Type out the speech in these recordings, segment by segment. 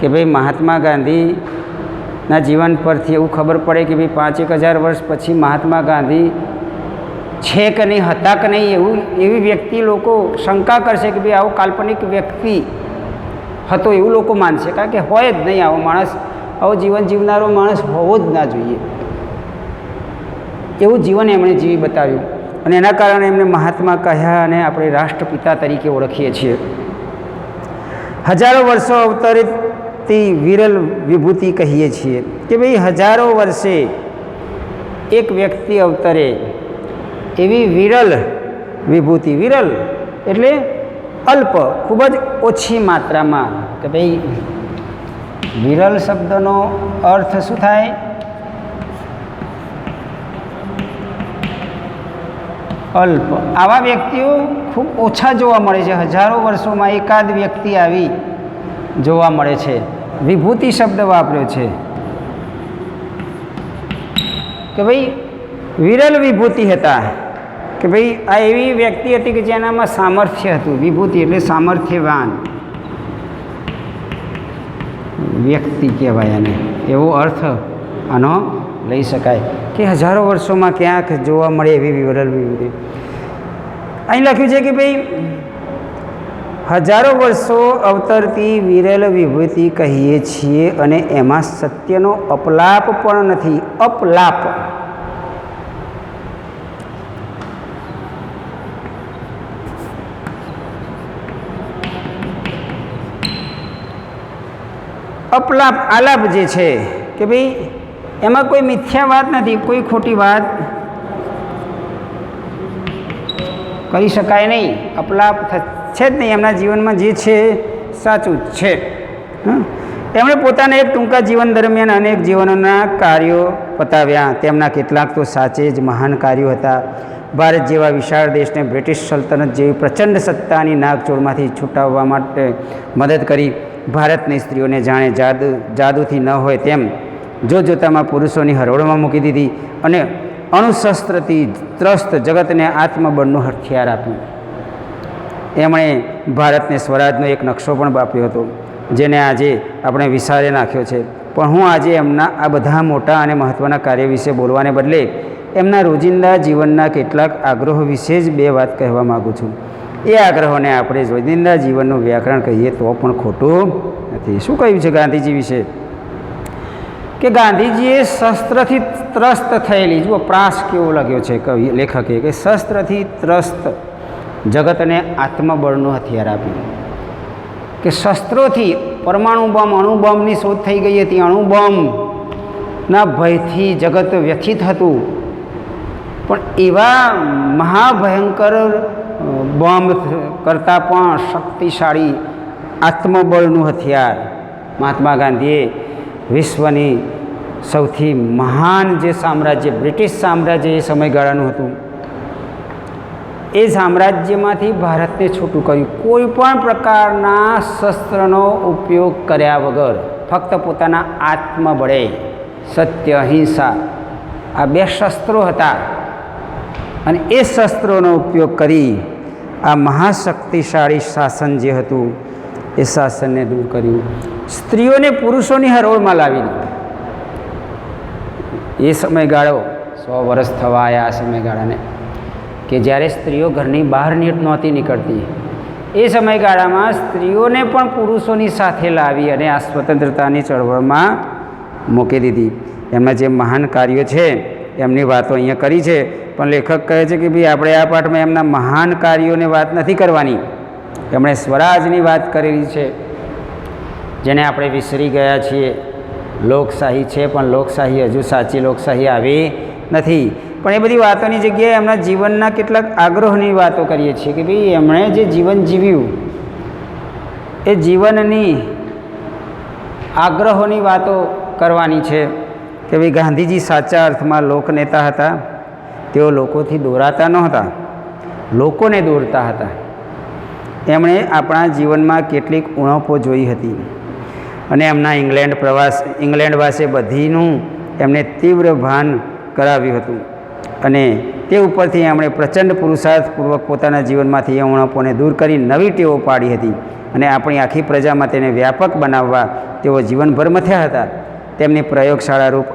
કે ભાઈ મહાત્મા ગાંધીના જીવન પરથી એવું ખબર પડે કે ભાઈ 5,000 વર્ષ પછી મહાત્મા ગાંધી છે કે નહીં, હતા કે નહીં, એવી વ્યક્તિ લોકો શંકા કરશે કે ભાઈ આવો કાલ્પનિક વ્યક્તિ હતો એવું લોકો માનશે. કારણ કે હોય જ નહીં આવો માણસ, આવો જીવન જીવનારો માણસ હોવો જ ના જોઈએ. એવું જીવન એમણે જીવી બતાવ્યું અને એના કારણે એમને મહાત્મા કહ્યા અને આપણે રાષ્ટ્રપિતા તરીકે ઓળખીએ છીએ. હજારો વર્ષો અવતરતી વિરલ વિભૂતિ કહીએ છીએ કે ભાઈ હજારો વર્ષે એક વ્યક્તિ અવતરે એવી વિરલ વિભૂતિ. વિરલ એટલે અલ્પ, ખૂબ જ ઓછી માત્રામાં. કે ભાઈ વિરલ શબ્દનો અર્થ શું થાય? અલ્પ. આવા વ્યક્તિઓ ખૂબ ઓછા જોવા મળે છે. હજારો વર્ષોમાં એકાદ વ્યક્તિ આવી જોવા મળે છે. વિભૂતિ શબ્દ વાપર્યો છે કે ભાઈ વિરલ વિભૂતિ હતા. કે ભાઈ આ એવી વ્યક્તિ હતી કે જેનામાં સામર્થ્ય હતું. વિભૂતિ એટલે સામર્થ્યવાન વ્યક્તિ કહેવાય અને એવો અર્થ આનો લઈ શકાય કે હજારો વર્ષોમાં ક્યાંક જોવા મળે એવી વિરલ વિભૂતિ. અહીં લખ્યું છે કે ભાઈ હજારો વર્ષો અવતરતી વિરલ વિભૂતિ કહીએ છીએ અને એમાં સત્યનો અપલાપ પણ નથી. અપલાપ અપલાપ આલાપ જે છે કે ભાઈ એમાં કોઈ મિથ્યા વાત નથી, કોઈ ખોટી વાત કરી શકાય નહીં. અપલાપ છે જ નહીં. એમના જીવનમાં જે છે સાચું જ છે. એમણે પોતાના એક ટૂંકા જીવન દરમિયાન અનેક જીવનોના કાર્યો પતાવ્યા. તેમના કેટલાક તો સાચે જ મહાન કાર્યો હતા. ભારત જેવા વિશાળ દેશને બ્રિટિશ સલ્તનત જેવી પ્રચંડ સત્તાની નાગચોળમાંથી છૂટાવવા માટે મદદ કરી. ભારતની સ્ત્રીઓને જાણે જાદુથી ન હોય તેમ જોતજોતામાં પુરુષોની હરોળમાં મૂકી દીધી અને અણુશસ્ત્રથી ત્રસ્ત જગતને આત્મબળનું હથિયાર આપ્યું. એમણે ભારતને સ્વરાજનો એક નકશો પણ આપ્યો હતો જેને આજે આપણે વિસારે નાખ્યો છે. પણ હું આજે એમના આ બધા મોટા અને મહત્ત્વના કાર્ય વિશે બોલવાને બદલે એમના રોજિંદા જીવનના કેટલાક આગ્રહો વિશે જ બે વાત કહેવા માગું છું. એ આગ્રહોને આપણે રોજિંદા જીવનનું વ્યાકરણ કહીએ તો પણ ખોટું નથી. શું કહ્યું છે ગાંધીજી વિશે? કે ગાંધીજીએ શસ્ત્રથી ત્રસ્ત થયેલી, જુઓ પ્રાસ કેવો લાગ્યો છે કવિ લેખકે, કે શસ્ત્રથી ત્રસ્ત જગતને આત્મબળનું હથિયાર આપ્યું. કે શસ્ત્રોથી પરમાણુ બોમ્બ, અણુબોમ્બની શોધ થઈ ગઈ હતી. અણુબોમ્બના ભયથી જગત વ્યથિત હતું. પણ એવા મહાભયંકર બોમ્બ કરતાં પણ શક્તિશાળી આત્મબળનું હથિયાર મહાત્મા ગાંધીએ વિશ્વની સૌથી મહાન જે સામ્રાજ્ય બ્રિટિશ સામ્રાજ્ય એ સમયગાળાનું હતું એ સામ્રાજ્યમાંથી ભારતને છૂટું કર્યું. કોઈ પણ પ્રકારના શસ્ત્રનો ઉપયોગ કર્યા વગર ફક્ત પોતાના આત્મબળે, સત્ય, અહિંસા, આ બે શસ્ત્રો હતા અને એ શસ્ત્રોનો ઉપયોગ કરી આ મહાશક્તિશાળી શાસન જે હતું એ શાસનને દૂર કર્યું. સ્ત્રીઓને પુરુષોની હરોળમાં લાવી એ સમયગાળો 100 વર્ષ થવા આવ્યા. આ સમયગાળાને કે જ્યારે સ્ત્રીઓ ઘરની બહાર નહોતી નીકળતી એ સમયગાળામાં સ્ત્રીઓને પણ પુરુષોની સાથે લાવી અને આ સ્વતંત્રતાની ચળવળમાં મૂકી દીધી. એમના જે મહાન કાર્યો છે એમની વાતો અહીંયા કરી છે. પણ લેખક કહે છે કે ભાઈ આપણે આ પાઠમાં એમના મહાન કાર્યોની વાત નથી કરવાની. એમણે સ્વરાજની વાત કરેલી છે જેને આપણે વિસરી ગયા છીએ. લોકશાહી છે પણ લોકશાહી હજુ સાચી લોકશાહી આવી નથી. પણ એ બધી વાતોની જગ્યાએ એમના જીવનના કેટલાક આગ્રહોની વાતો કરીએ છીએ કે ભાઈ એમણે જે જીવન જીવ્યું એ જીવનની આગ્રહોની વાતો કરવાની છે. કે ભાઈ ગાંધીજી સાચા અર્થમાં લોકનેતા હતા. તેઓ લોકોથી દોરાતા નહોતા, લોકોને દોરતા હતા. એમણે આપણા જીવનમાં કેટલીક ઉણપો જોઈ હતી અને એમના ઇંગ્લેન્ડ વાસે બધીનું એમને તીવ્ર ભાન કરાવ્યું હતું અને તે ઉપરથી એમણે પ્રચંડ પુરુષાર્થપૂર્વક પોતાના જીવનમાંથી એ ઉણપોને દૂર કરી નવી ટેવો પાડી હતી અને આપણી આખી પ્રજામાં તેને વ્યાપક બનાવવા તેઓ જીવનભર મથ્યા હતા. તેમની પ્રયોગશાળારૂપ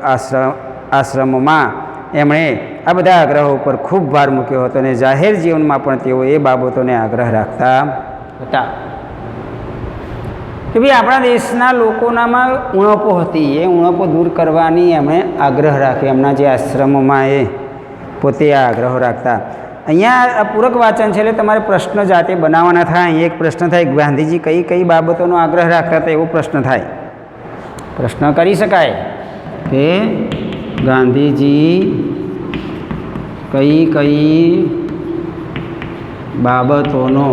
આશ્રમોમાં એમણે આ બધા આગ્રહો ઉપર ખૂબ ભાર મૂક્યો હતો અને જાહેર જીવનમાં પણ તેઓ એ બાબતોને આગ્રહ રાખતા હતા કે ભાઈ આપણા દેશના લોકોનામાં ઉણપો હતી, એ ઉણપો દૂર કરવાની એમણે આગ્રહ રાખ્યો. એમના જે આશ્રમોમાં એ પોતે આ આગ્રહો રાખતા. અહીંયા આ પૂરક વાંચન છે એટલે તમારે પ્રશ્ન જાતે બનાવવાના થાય. અહીં એક પ્રશ્ન થાય, ગાંધીજી કઈ કઈ બાબતોનો આગ્રહ રાખતા હતા, એવો પ્રશ્ન થાય. પ્રશ્ન કરી શકાય કે ગાંધીજી કઈ કઈ બાબતોનો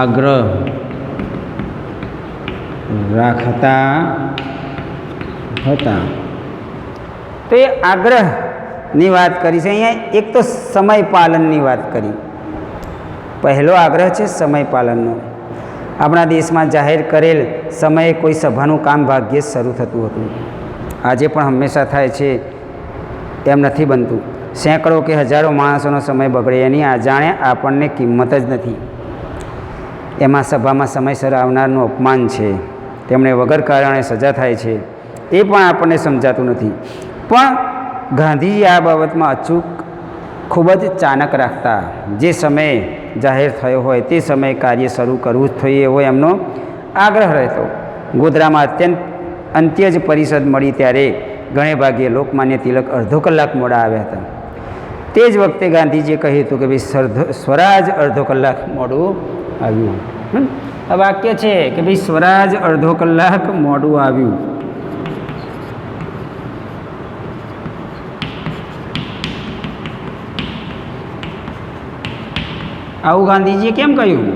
આગ્રહ રાખતા હતા. તો એ આગ્રહની વાત કરી છે. અહીંયા એક તો સમય પાલનની વાત કરી. પહેલો આગ્રહ છે સમય પાલનનો. આપણા દેશમાં જાહેર કરેલ સમયે કોઈ સભાનું કામ ભાગ્યે જ શરૂ થતું હતું. આજે પણ હંમેશા થાય છે એમ નથી બનતું. સેંકડો કે હજારો માણસોનો સમય બગડે એની અજાણે આપણને કિંમત જ નથી. એમાં સભામાં સમયસર આવનારનું અપમાન છે, તેમણે વગર કારણે સજા થાય છે, એ પણ આપણને સમજાતું નથી. પણ ગાંધીજી આ બાબતમાં અચૂક ખૂબ જ ચાણક રાખતા. જે સમયે જાહેર થયો હોય તે સમયે કાર્ય શરૂ કરવું જ જોઈએ એવો એમનો આગ્રહ રહેતો. ગોધરામાં અંત્ય જ પરિષદ મળી ત્યારે ઘણે ભાગે લોકમાન્ય તિલક અડધો કલાક મોડા આવ્યા હતા. તે જ વખતે ગાંધીજીએ કહ્યું હતું કે ભાઈ સ્વરાજ અડધો કલાક મોડું આવ્યું. આ વાક્ય છે કે ભાઈ સ્વરાજ અડધો કલાક મોડું આવ્યું. આવું ગાંધીજીએ કેમ કહ્યું?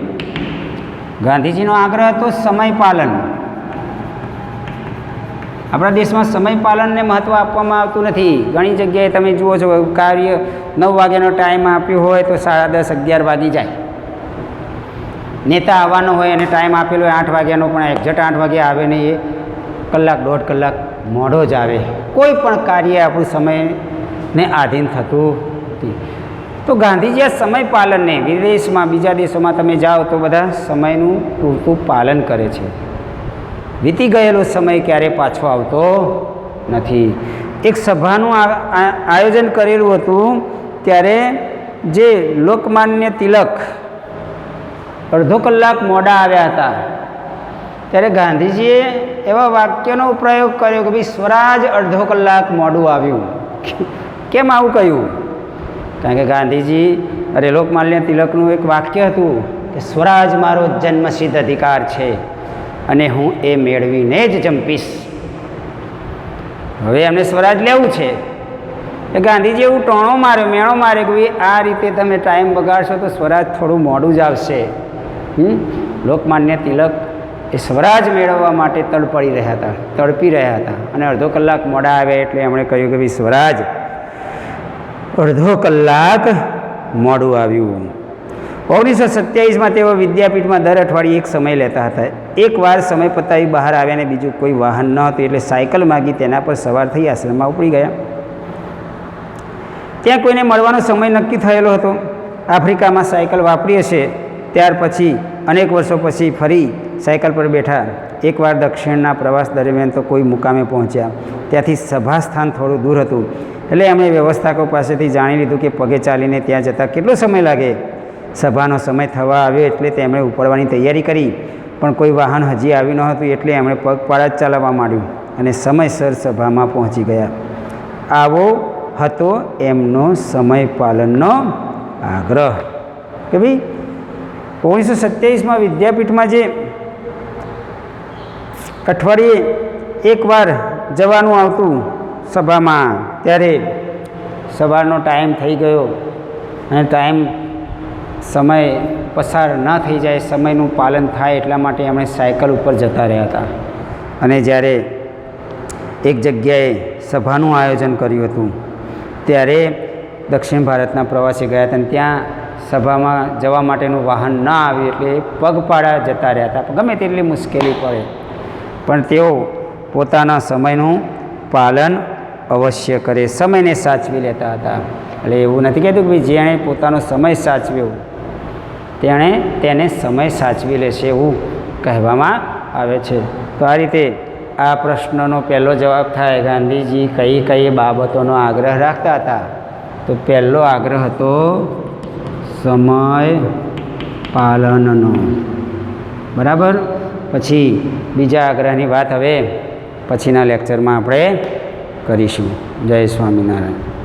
ગાંધીજીનો આગ્રહ હતો સમય પાલન. આપણા દેશમાં સમય પાલનને મહત્ત્વ આપવામાં આવતું નથી. ઘણી જગ્યાએ તમે જુઓ છો કાર્ય 9 વાગ્યાનો ટાઈમ આપ્યો હોય તો 10:30 11 વાગી જાય. નેતા આવવાનો હોય અને ટાઈમ આપેલો હોય 8 વાગ્યાનો, પણ એક્ઝેક્ટ 8 વાગે આવે નહીં, એ કલાક 1.5 કલાક મોડો જ આવે. કોઈ પણ કાર્ય આપણું સમયને આધીન થતું નથી. તો ગાંધીજી આ સમય પાલનને, વિદેશમાં બીજા દેશોમાં તમે જાઓ તો બધા સમયનું પૂરતું પાલન કરે છે. વીતી ગયેલો સમય ક્યારેય પાછો આવતો નથી. એક સભાનું આયોજન કરેલું હતું ત્યારે જે લોકમાન્ય તિલક અડધો કલાક મોડા આવ્યા હતા ત્યારે ગાંધીજીએ એવા વાક્યનો પ્રયોગ કર્યો કે ભાઈ સ્વરાજ અડધો કલાક મોડું આવ્યું. કેમ આવું કહ્યું? કારણ કે ગાંધીજી લોકમાન્ય તિલકનું એક વાક્ય હતું કે સ્વરાજ મારો જન્મસિદ્ધ અધિકાર છે અને હું એ મેળવીને જ જંપીશ. હવે એમને સ્વરાજ લેવું છે. એ ગાંધીજી એવું ટોણો માર્યો, મેણો માર્યો કે ભાઈ આ રીતે તમે ટાઈમ બગાડશો તો સ્વરાજ થોડું મોડું જ આવશે. લોકમાન્ય તિલક એ સ્વરાજ મેળવવા માટે તડપી રહ્યા હતા અને અડધો કલાક મોડા આવ્યા એટલે એમણે કહ્યું કે ભાઈ સ્વરાજ અડધો કલાક મોડું આવ્યું. 1927માં તેઓ વિદ્યાપીઠમાં દર અઠવાડિયે એક સમય લેતા હતા. એકવાર સમય પતાવી બહાર આવ્યા ને બીજું કોઈ વાહન ન હતું એટલે સાયકલ માગી તેના પર સવાર થઈ આશ્રમમાં ઉપડી ગયા. ત્યાં કોઈને મળવાનો સમય નક્કી થયેલો હતો. આફ્રિકામાં સાયકલ વાપરી હશે. ત્યાર પછી અનેક વર્ષો પછી ફરી સાયકલ પર બેઠા. એકવાર દક્ષિણના પ્રવાસ દરમિયાન તો કોઈ મુકામે પહોંચ્યા. ત્યાંથી સભા સ્થાન થોડું દૂર હતું એટલે એમણે વ્યવસ્થાકો પાસેથી જાણી લીધું કે પગે ચાલીને ત્યાં જતાં કેટલો સમય લાગે. સભાનો સમય થવા આવ્યો એટલે તેમણે ઉપડવાની તૈયારી કરી, પણ કોઈ વાહન હજી આવ્યું ન હતું એટલે એમણે પગપાળા જ ચાલવા માંડ્યું અને સમયસર સભામાં પહોંચી ગયા. આવો હતો એમનો સમય પાલનનો આગ્રહ કે ભાઈ 1927માં વિદ્યાપીઠમાં જે અઠવાડિયે એકવાર જવાનું આવતું સભામાં, ત્યારે સવારનો ટાઈમ થઈ ગયો અને સમય પસાર ન થઈ જાય, સમયનું પાલન થાય એટલા માટે એમણે સાયકલ ઉપર જતા રહ્યા હતા. અને જ્યારે એક જગ્યાએ સભાનું આયોજન કર્યું હતું ત્યારે દક્ષિણ ભારતના પ્રવાસી ગયા હતા અને ત્યાં સભામાં જવા માટેનું વાહન ન આવ્યું એટલે પગપાળા જતા રહ્યા હતા. ગમે તેટલી મુશ્કેલી પડે પણ તેઓ પોતાના સમયનું પાલન અવશ્ય કરે, સમયને સાચવી લેતા હતા. એટલે એવું નથી કહેતું કે ભાઈ જેણે પોતાનો સમય સાચવ્યો તેને સમય સાચવી લેશે એવું કહેવામાં આવે છે. તો આ રીતે આ પ્રશ્નનો પહેલો જવાબ થાય ગાંધીજી કઈ કઈ બાબતોનો આગ્રહ રાખતા હતા. તો પહેલો આગ્રહ હતો સમય પાલનનો. બરાબર. પછી બીજા આગ્રહની વાત હવે પછીના લેક્ચરમાં આપણે કરીશું. જય સ્વામિનારાયણ.